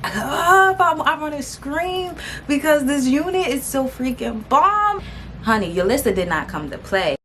I want to scream because this unit is so freaking bomb. Honey, Yolissa did not come to play.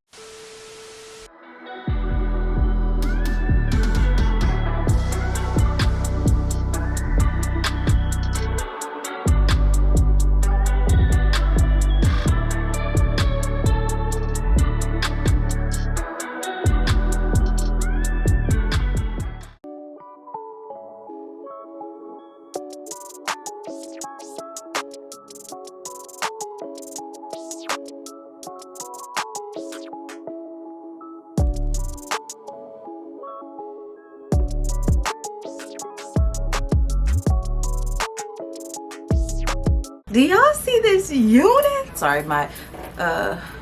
Do y'all see this unit? Sorry, my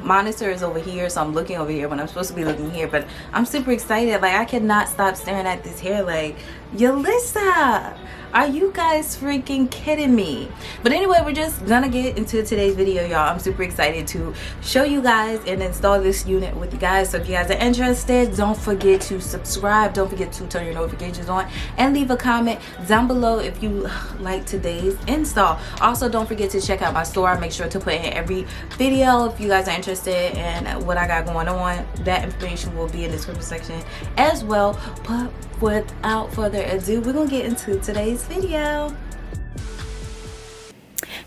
monitor is over here, so I'm looking over here when I'm supposed to be looking here, but I'm super excited. Like, I cannot stop staring at this hair. Like, Yolissa, are you guys freaking kidding me? But anyway, we're just gonna get into today's video, y'all. I'm super excited to show you guys and install this unit with you guys. So if you guys are interested, don't forget to subscribe, don't forget to turn your notifications on, and leave a comment down below if you like today's install. Also, don't forget to check out my store. I make sure to put in every video if you guys are interested in what I got going on. That information will be in the description section as well. But without further ado, we're gonna get into today's video.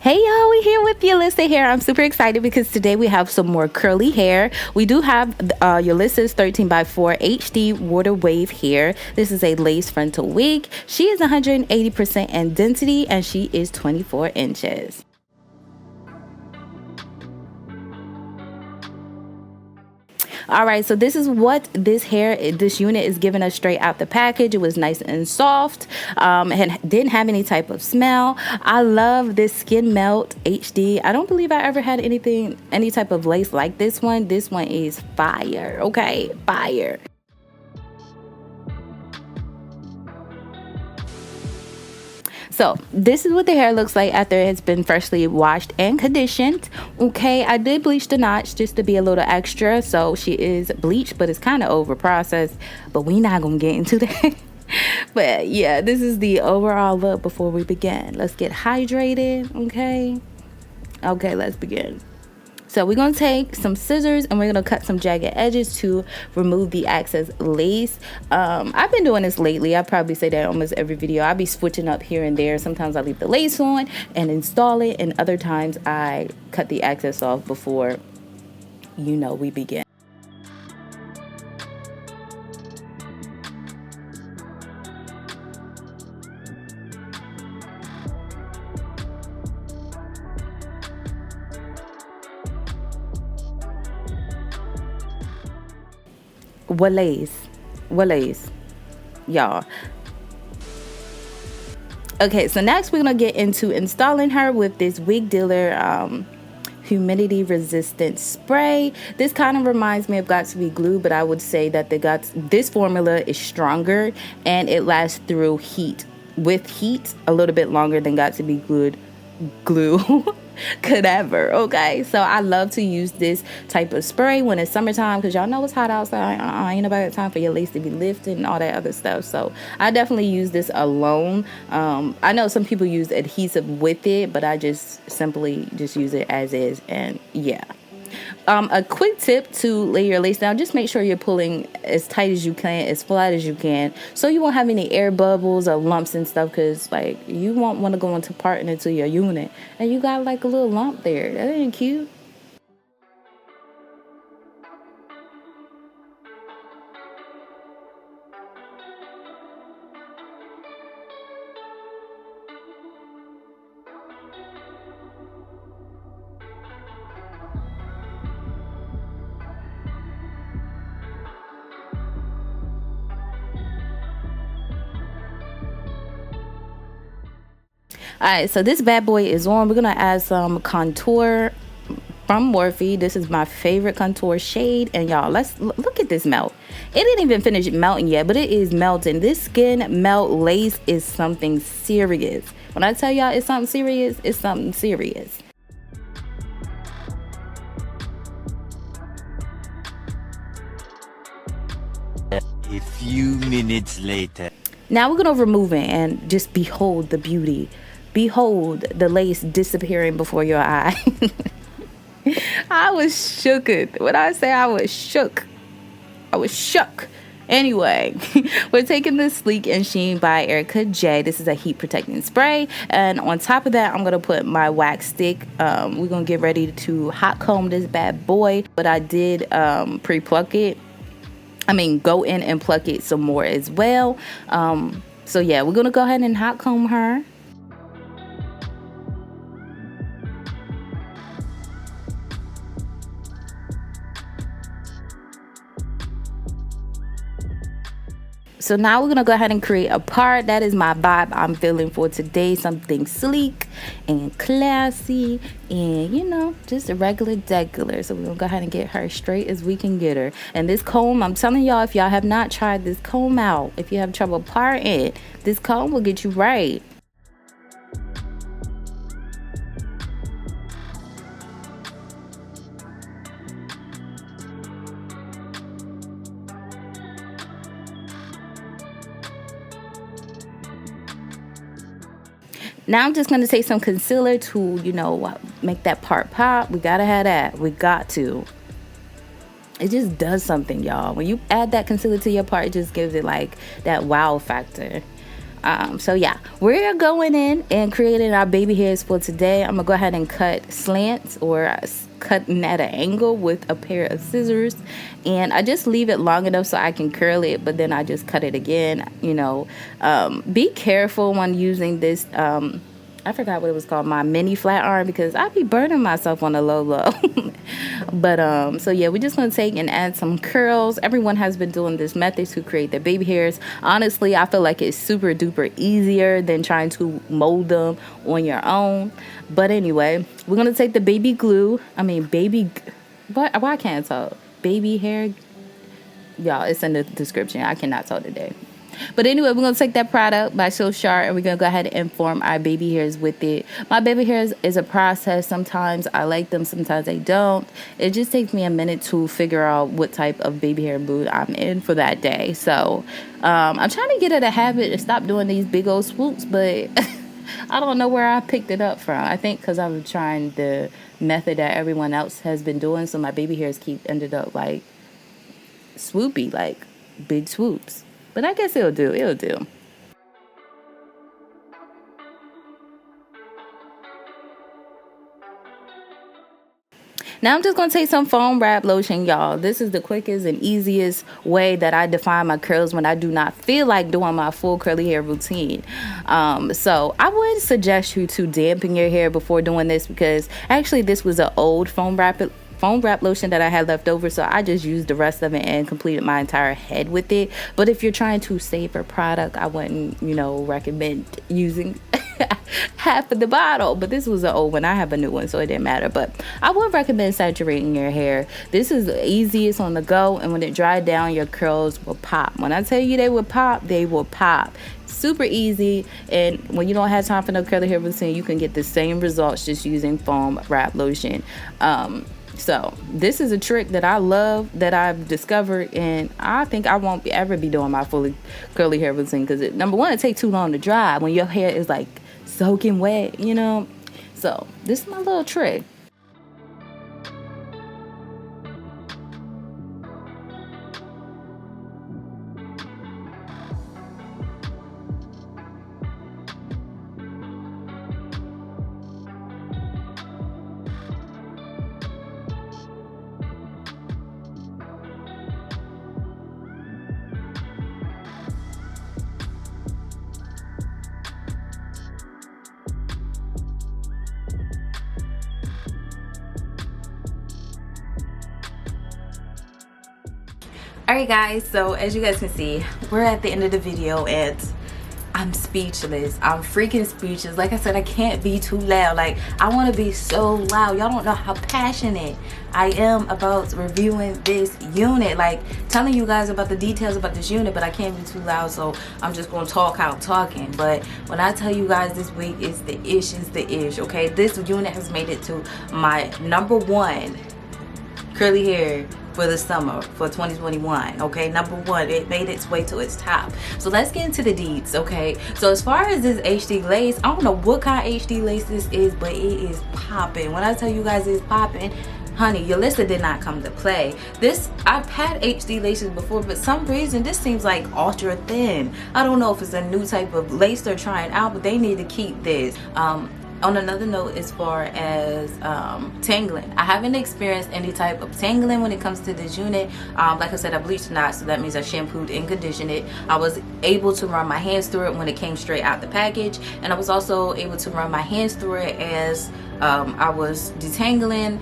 Hey y'all, we here with Yolissa Hair. I'm super excited because today we have some more curly hair. We do have Yolissa's 13x4 HD water wave hair. This is a lace frontal wig. She is 180% in density and she is 24 inches. Alright, so this is what this unit is giving us straight out the package. It was nice and soft, and didn't have any type of smell. I love this Skin Melt HD. I don't believe I ever had any type of lace like this one. This one is fire, okay? Fire. So this is what the hair looks like after it's been freshly washed and conditioned. Okay, I did bleach the knots just to be a little extra. So she is bleached, but it's kind of over processed, but we not gonna get into that. But yeah, this is the overall look before we begin. Let's get hydrated. Okay, let's begin. So we're going to take some scissors and we're going to cut some jagged edges to remove the excess lace. I've been doing this lately. I probably say that almost every video. I'll be switching up here and there. Sometimes I leave the lace on and install it, and other times I cut the excess off before, you know, we begin. What lace, y'all. Okay, so next we're gonna get into installing her with this Wig Dealer humidity resistant spray. This kind of reminds me of Got to Be Glue, but I would say that this formula is stronger and it lasts through heat a little bit longer than Got to Be glue could ever. Okay, so I love to use this type of spray when it's summertime, because y'all know it's hot outside. Ain't nobody got time for your lace to be lifted and all that other stuff. So I definitely use this alone. I know some people use adhesive with it, but I just simply use it as is. And yeah, a quick tip to lay your lace down: just make sure you're pulling as tight as you can, as flat as you can, so you won't have any air bubbles or lumps and stuff, because like you won't want to go into parting into your unit and you got like a little lump there. That ain't cute. Alright, so this bad boy is on. We're gonna add some contour from Morphe. This is my favorite contour shade, and y'all, let's look at this melt. It didn't even finish melting yet, but it is melting. This Skin Melt lace is something serious. When I tell y'all it's something serious, it's something serious. A few minutes later. Now we're gonna remove it and just behold the beauty. Behold the lace disappearing before your eye. I was shooked. When I say I was shook, I was shook. Anyway, we're taking this Sleek and Sheen by Erica J. This is a heat protecting spray, and on top of that, I'm gonna put my wax stick. We're gonna get ready to hot comb this bad boy, but I did pre-pluck it. I mean, go in and pluck it some more as well. So yeah, we're gonna go ahead and hot comb her. So now we're gonna go ahead and create a part. That is my vibe I'm feeling for today. Something sleek and classy and, you know, just a regular degular. So we're gonna go ahead and get her straight as we can get her. And this comb, I'm telling y'all, if y'all have not tried this comb out, if you have trouble parting, this comb will get you right. Now I'm just going to take some concealer to, you know, make that part pop. We got to have that. We got to. It just does something, y'all. When you add that concealer to your part, it just gives it like that wow factor. So yeah, we're going in and creating our baby hairs for today. I'm going to go ahead and cut slants or cutting at an angle with a pair of scissors, and I just leave it long enough so I can curl it, but then I just cut it again. You know, be careful when using this I forgot what it was called, my mini flat iron, because I be burning myself on the low. But so yeah, we're just gonna take and add some curls. Everyone has been doing this method to create their baby hairs. Honestly, I feel like it's super duper easier than trying to mold them on your own. But anyway, we're gonna take the baby glue. Why can't I talk? Baby hair. Y'all, it's in the description. I cannot talk today. But anyway, we're going to take that product by So Sharp, and we're going to go ahead and form our baby hairs with it. My baby hairs is a process. Sometimes I like them, sometimes I don't. It just takes me a minute to figure out what type of baby hair mood I'm in for that day. So I'm trying to get in a habit to stop doing these big old swoops, but I don't know where I picked it up from. I think because I'm trying the method that everyone else has been doing, so my baby hairs ended up like swoopy, like big swoops. But I guess it'll do. It'll do. Now I'm just going to take some foam wrap lotion, y'all. This is the quickest and easiest way that I define my curls when I do not feel like doing my full curly hair routine. So I would suggest you to dampen your hair before doing this, because actually this was an old foam wrap lotion that I had left over, so I just used the rest of it and completed my entire head with it. But if you're trying to save a product, I wouldn't, you know, recommend using half of the bottle. But this was an old one. I have a new one, so it didn't matter. But I would recommend saturating your hair. This is the easiest on the go, and when it dried down, your curls will pop. When I tell you they will pop, they will pop. Super easy, and when you don't have time for no curly hair routine, you can get the same results just using foam wrap lotion. So this is a trick that I love, that I've discovered, and I think I won't ever be doing my fully curly hair routine, because number one, it takes too long to dry when your hair is like soaking wet, you know. So this is my little trick. Alright guys, so as you guys can see, we're at the end of the video and I'm speechless. I'm freaking speechless. Like I said, I can't be too loud. Like, I want to be so loud. Y'all don't know how passionate I am about reviewing this unit. Like, telling you guys about the details about this unit, but I can't be too loud, so I'm just going to talk out talking. But when I tell you guys this wig is the ish, okay? This unit has made it to my #1 curly hair for the summer for 2021. Okay, number one, it made its way to its top. So let's get into the deets. Okay, so as far as this HD lace, I don't know what kind of HD lace this is, but it is popping. When I tell you guys it's popping, honey, Yolissa did not come to play. This, I've had HD laces before, but some reason this seems like ultra thin. I don't know if it's a new type of lace they're trying out, but they need to keep this. On another note, as far as tangling, I haven't experienced any type of tangling when it comes to this unit. Like I said, I bleached not, so that means I shampooed and conditioned it. I was able to run my hands through it when it came straight out the package, and I was also able to run my hands through it as I was detangling,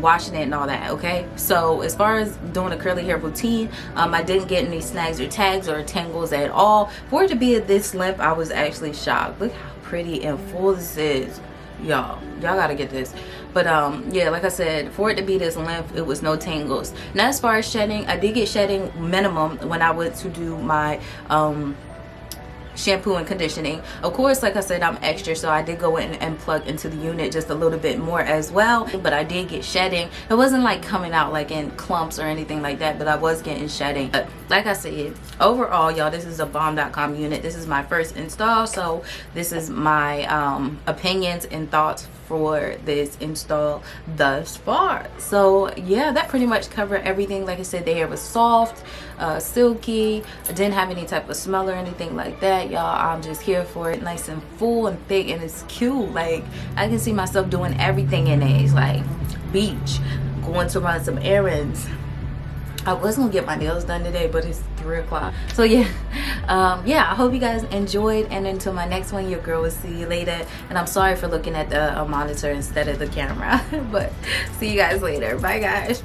washing it and all that. Okay, so as far as doing a curly hair routine, I didn't get any snags or tags or tangles at all. For it to be at this length, I was actually shocked. Look how pretty and full this is, y'all gotta get this. But yeah, like I said, for it to be this length, it was no tangles. Now as far as shedding, I did get shedding minimum when I went to do my shampoo and conditioning. Of course, like I said, I'm extra, so I did go in and plug into the unit just a little bit more as well, but I did get shedding. It wasn't like coming out like in clumps or anything like that, but I was getting shedding. But like I said, overall, y'all, this is a bomb.com unit. This is my first install, so this is my opinions and thoughts for this install thus far. So yeah, that pretty much covered everything. Like I said, the hair was soft, silky. I didn't have any type of smell or anything like that, y'all. I'm just here for it, nice and full and thick, and it's cute. Like, I can see myself doing everything in it. It's like beach, going to run some errands. I was gonna get my nails done today, but it's 3 o'clock. So yeah, yeah, I hope you guys enjoyed, and until my next one, your girl will see you later. And I'm sorry for looking at the monitor instead of the camera, but see you guys later. Bye guys.